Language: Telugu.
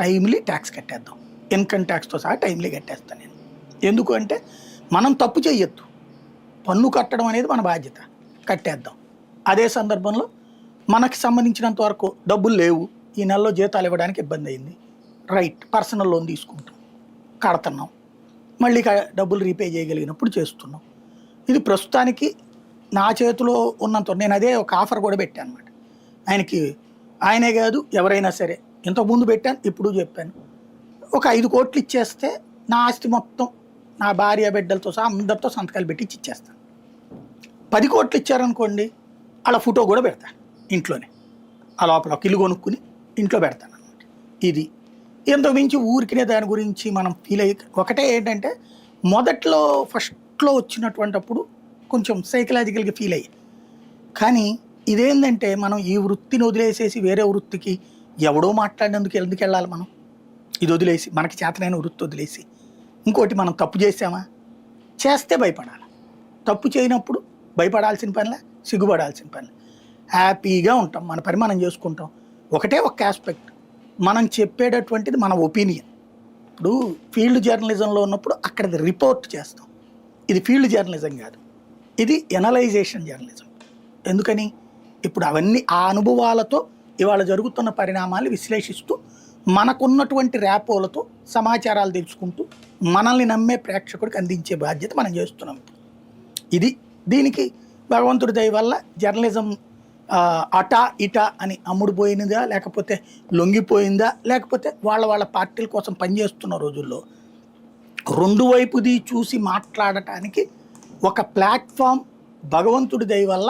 టైమ్లీ ట్యాక్స్ కట్టేద్దాం, ఇన్కమ్ ట్యాక్స్తో సహా టైమ్లీ కట్టేస్తాను నేను. ఎందుకు అంటే మనం తప్పు చేయొద్దు, పన్ను కట్టడం అనేది మన బాధ్యత, కట్టేద్దాం. అదే సందర్భంలో మనకి సంబంధించినంత వరకు డబ్బులు లేవు, ఈ నెలలో జీతాలు ఇవ్వడానికి ఇబ్బంది అయింది, రైట్, పర్సనల్ లోన్ తీసుకుంటాం, కడుతున్నాం, మళ్ళీ డబ్బులు రీపే చేయగలిగినప్పుడు చేస్తున్నాం. ఇది ప్రస్తుతానికి నా చేతిలో ఉన్నంత. నేను అదే ఒక ఆఫర్ కూడా పెట్టాను అనమాట ఆయనకి. ఆయనే కాదు ఎవరైనా సరే, ఇంతకుముందు పెట్టాను, ఇప్పుడు చెప్పాను, ఒక 5 కోట్లు ఇచ్చేస్తే నా ఆస్తి మొత్తం నా భార్య బిడ్డలతో సహా అందరితో సంతకాలు పెట్టి ఇచ్చేస్తాను. 10 కోట్లు ఇచ్చారనుకోండి, అలా ఫోటో కూడా పెడతాను ఇంట్లోనే, ఆ లోపల ఒక ఇల్లు కొనుక్కుని ఇంట్లో పెడతాను అనమాట. ఇది ఎంతో మించి ఊరికినే దాని గురించి మనం ఫీల్ అయ్యి, ఒకటే ఏంటంటే మొదట్లో ఫస్ట్లో వచ్చినటువంటిప్పుడు కొంచెం సైకలాజికల్గా ఫీల్ అయ్యి, కానీ ఇదేంటంటే మనం ఈ వృత్తిని వదిలేసేసి వేరే వృత్తికి ఎవడో మాట్లాడినందుకు ఎందుకు వెళ్ళాలి మనం? ఇది వదిలేసి, మనకి చేతనైన వృత్తి వదిలేసి ఇంకోటి మనం తప్పు చేసామా, చేస్తే భయపడాలి, తప్పు చేయనప్పుడు భయపడాల్సిన పనిలే, సిగ్గుపడాల్సిన పనిలే, హ్యాపీగా ఉంటాం, మన పని మనం చేసుకుంటాం. ఒకటే ఒక ఆస్పెక్ట్, మనం చెప్పేటటువంటిది మన ఒపీనియన్. ఇప్పుడు ఫీల్డ్ జర్నలిజంలో ఉన్నప్పుడు అక్కడిది రిపోర్ట్ చేస్తాం, ఇది ఫీల్డ్ జర్నలిజం కాదు, ఇది ఎనలైజేషన్ జర్నలిజం. ఎందుకని? ఇప్పుడు అవన్నీ ఆ అనుభవాలతో ఇవాళ జరుగుతున్న పరిణామాలు విశ్లేషిస్తూ మనకున్నటువంటి ర్యాపోలతో సమాచారాలు తెలుసుకుంటూ మనల్ని నమ్మే ప్రేక్షకుడికి అందించే బాధ్యత మనం చేస్తున్నాం. ఇది దీనికి భగవంతుడి దయ వల్ల జర్నలిజం అటా ఇటా అని అమ్ముడుపోయినదా, లేకపోతే లొంగిపోయిందా, లేకపోతే వాళ్ళ పార్టీల కోసం పనిచేస్తున్న రోజుల్లో రెండు వైపుది చూసి మాట్లాడటానికి ఒక ప్లాట్ఫామ్ భగవంతుడి దయ వల్ల